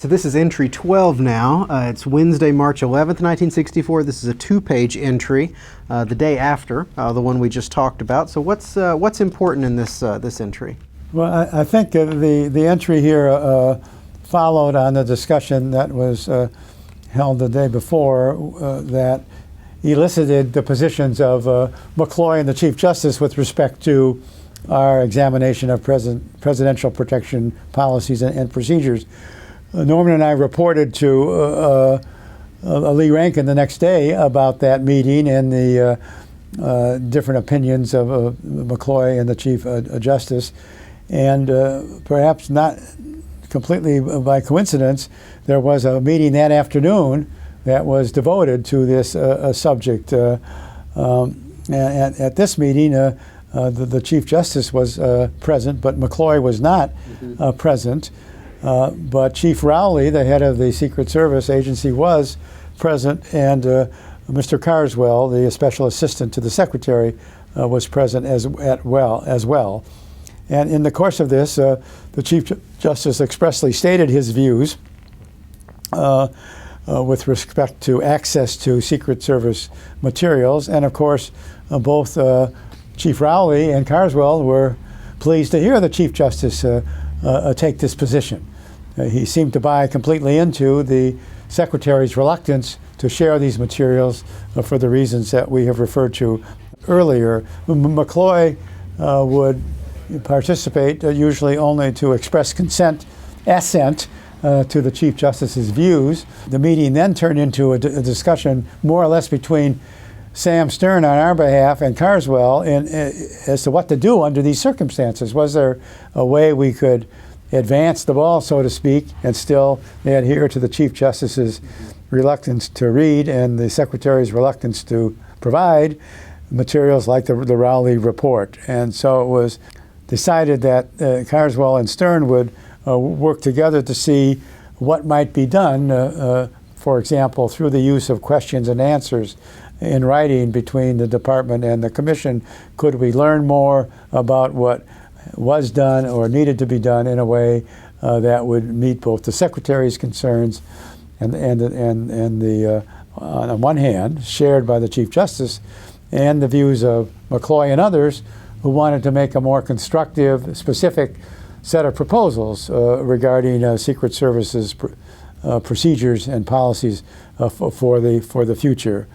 So this is entry 12 now. It's Wednesday, March 11th, 1964. This is a two-page entry, the day after the one we just talked about. So what's important in this entry? Well, I think the entry here followed on the discussion that was held the day before that elicited the positions of McCloy and the Chief Justice with respect to our examination of presidential protection policies and procedures. Norman and I reported to Lee Rankin the next day about that meeting and the different opinions of McCloy and the Chief Justice. And perhaps not completely by coincidence, there was a meeting that afternoon that was devoted to this subject. At this meeting, the Chief Justice was present, but McCloy was not present. But Chief Rowley, the head of the Secret Service agency, was present, and Mr. Carswell, the special assistant to the Secretary, was present as well. And in the course of this, the Chief Justice expressly stated his views with respect to access to Secret Service materials, and of course, both Chief Rowley and Carswell were pleased to hear the Chief Justice take this position. He seemed to buy completely into the Secretary's reluctance to share these materials for the reasons that we have referred to earlier. McCloy would participate usually only to express assent to the Chief Justice's views. The meeting then turned into a discussion more or less between Sam Stern on our behalf and Carswell as to what to do under these circumstances. Was there a way we could advance the ball, so to speak, and still adhere to the Chief Justice's reluctance to read and the Secretary's reluctance to provide materials like the Rowley report? And so it was decided that Carswell and Stern would work together to see what might be done, for example, through the use of questions and answers in writing between the department and the commission. Could we learn more about what was done or needed to be done in a way that would meet both the Secretary's concerns and the on one hand shared by the Chief Justice, and the views of McCloy and others who wanted to make a more constructive, specific set of proposals regarding Secret Service's procedures and policies for the future.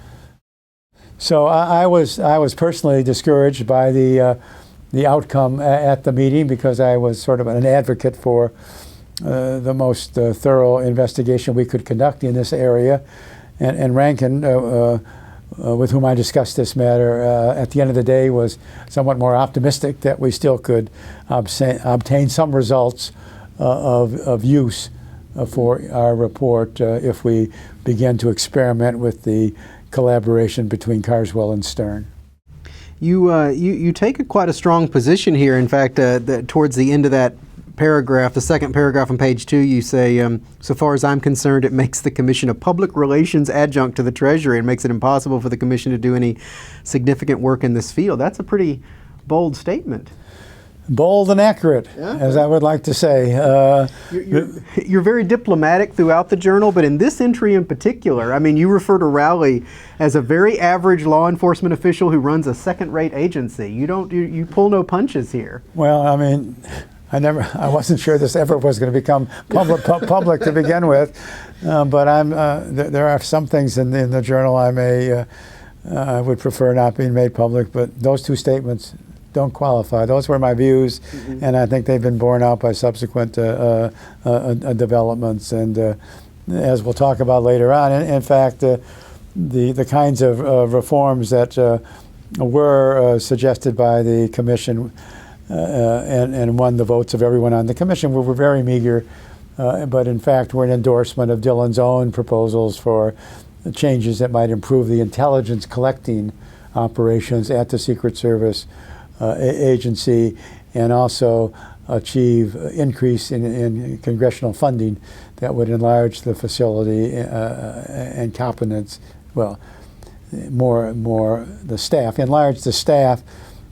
So I was personally discouraged by the outcome at the meeting, because I was sort of an advocate for the most thorough investigation we could conduct in this area. And Rankin, with whom I discussed this matter, at the end of the day was somewhat more optimistic that we still could obtain some results of use for our report if we begin to experiment with the collaboration between Carswell and Stern. You take quite a strong position here. In fact, towards the end of that paragraph, the second paragraph on page 2, you say, so far as I'm concerned, it makes the Commission a public relations adjunct to the Treasury and makes it impossible for the Commission to do any significant work in this field. That's a pretty bold statement. Bold and accurate, as I would like to say. You're very diplomatic throughout the journal, but in this entry in particular, I mean, you refer to Rowley as a very average law enforcement official who runs a second-rate agency. You pull no punches here. Well, I mean, I wasn't sure this ever was going to become public to begin with, but there are some things in the journal I would prefer not being made public, but those two statements don't qualify. Those were my views, and I think they've been borne out by subsequent developments. And as we'll talk about later on, in fact, the kinds of reforms that were suggested by the Commission and won the votes of everyone on the Commission were very meager, but in fact were an endorsement of Dillon's own proposals for changes that might improve the intelligence collecting operations at the Secret Service agency, and also achieve increase in congressional funding that would enlarge the facility and competence, well, more the staff, enlarge the staff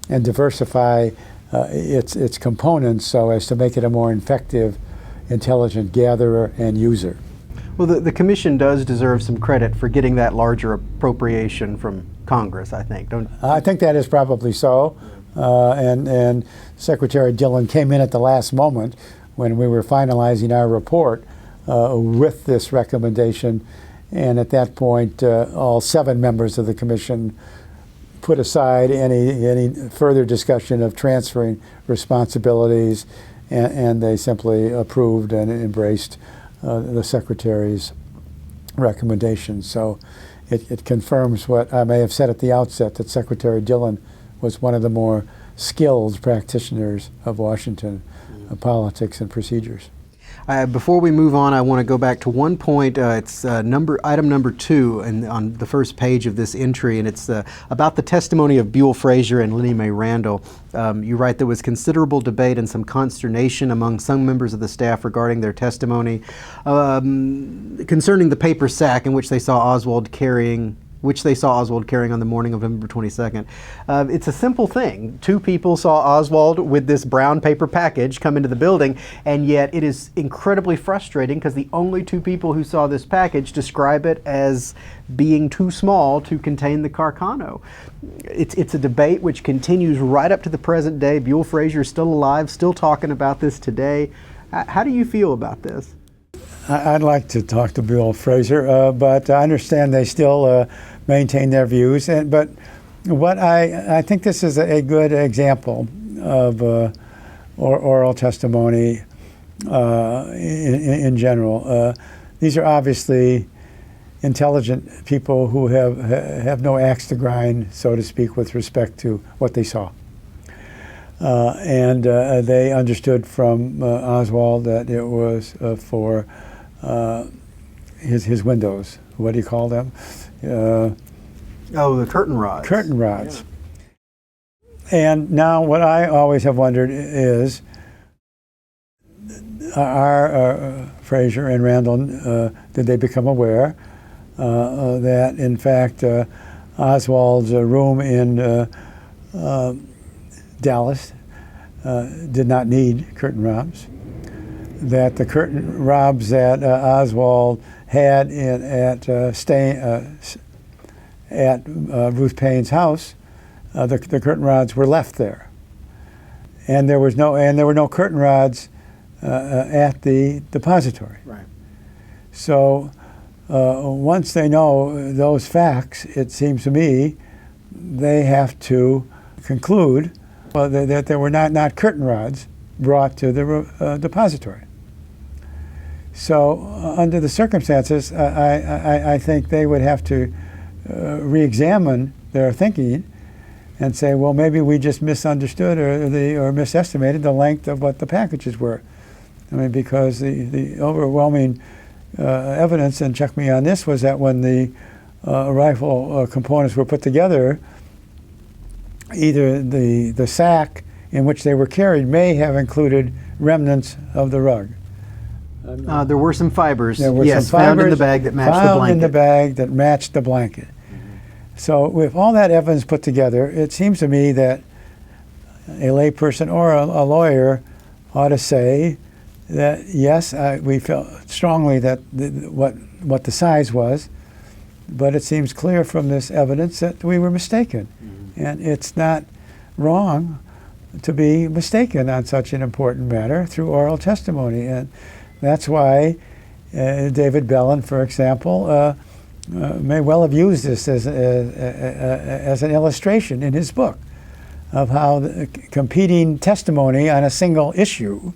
and diversify its components so as to make it a more effective intelligent gatherer and user. Well, the commission does deserve some credit for getting that larger appropriation from Congress, I think. I think that is probably so. And Secretary Dillon came in at the last moment when we were finalizing our report with this recommendation. And at that point, all 7 members of the commission put aside any further discussion of transferring responsibilities, and they simply approved and embraced the Secretary's recommendation. So it confirms what I may have said at the outset, that Secretary Dillon was one of the more skilled practitioners of Washington politics and procedures. Before we move on, I want to go back to one point. It's item number 2 on the first page of this entry, and it's about the testimony of Buell Frazier and Lennie Mae Randall. You write there was considerable debate and some consternation among some members of the staff regarding their testimony concerning the paper sack in which they saw Oswald carrying on the morning of November 22nd. It's a simple thing. 2 people saw Oswald with this brown paper package come into the building, and yet it is incredibly frustrating because the only 2 people who saw this package describe it as being too small to contain the Carcano. It's a debate which continues right up to the present day. Buell Frazier is still alive, still talking about this today. How do you feel about this? I'd like to talk to Buell Frazier, but I understand they still maintain their views. But what I think this is a good example of oral testimony in general. These are obviously intelligent people who have no axe to grind, so to speak, with respect to what they saw. And they understood from Oswald that it was for his windows. What do you call them? The curtain rods. Curtain rods. Yeah. And now what I always have wondered is, are Frazier and Randall, did they become aware that in fact Oswald's room in Dallas did not need curtain robs? That the curtain robs that Oswald had at Ruth Payne's house, the curtain rods were left there, and there were no curtain rods at the depository. Right. So once they know those facts, it seems to me they have to conclude that there were not curtain rods brought to the depository. So under the circumstances, I think they would have to re-examine their thinking and say, well, maybe we just misunderstood or misestimated the length of what the packages were. I mean, because the overwhelming evidence, and check me on this, was that when the rifle components were put together, either the sack in which they were carried may have included remnants of the rug. There were some fibers. There were some fibers found in the bag that matched the blanket. in the bag that matched the blanket. Mm-hmm. So with all that evidence put together, it seems to me that a layperson or a lawyer ought to say that yes, we felt strongly that what the size was, but it seems clear from this evidence that we were mistaken. Mm-hmm. And it's not wrong to be mistaken on such an important matter through oral testimony. And that's why David Bellin, for example, may well have used this as an illustration in his book of how the competing testimony on a single issue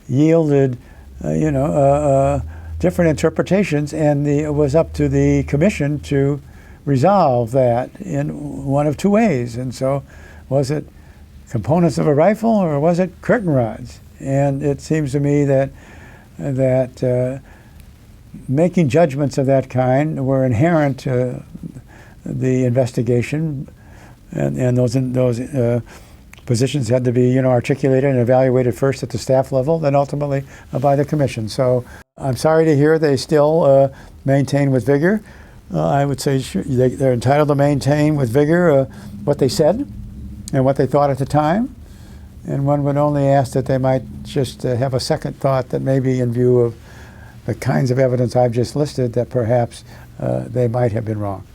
yielded, different interpretations, and it was up to the commission to resolve that in one of 2 ways. And so, was it components of a rifle or was it curtain rods? And it seems to me that making judgments of that kind were inherent to the investigation, and those positions had to be articulated and evaluated first at the staff level, then ultimately by the commission. So I'm sorry to hear they still maintain with vigor. I would say they're entitled to maintain with vigor what they said and what they thought at the time. And one would only ask that they might just have a second thought that maybe in view of the kinds of evidence I've just listed that perhaps they might have been wrong.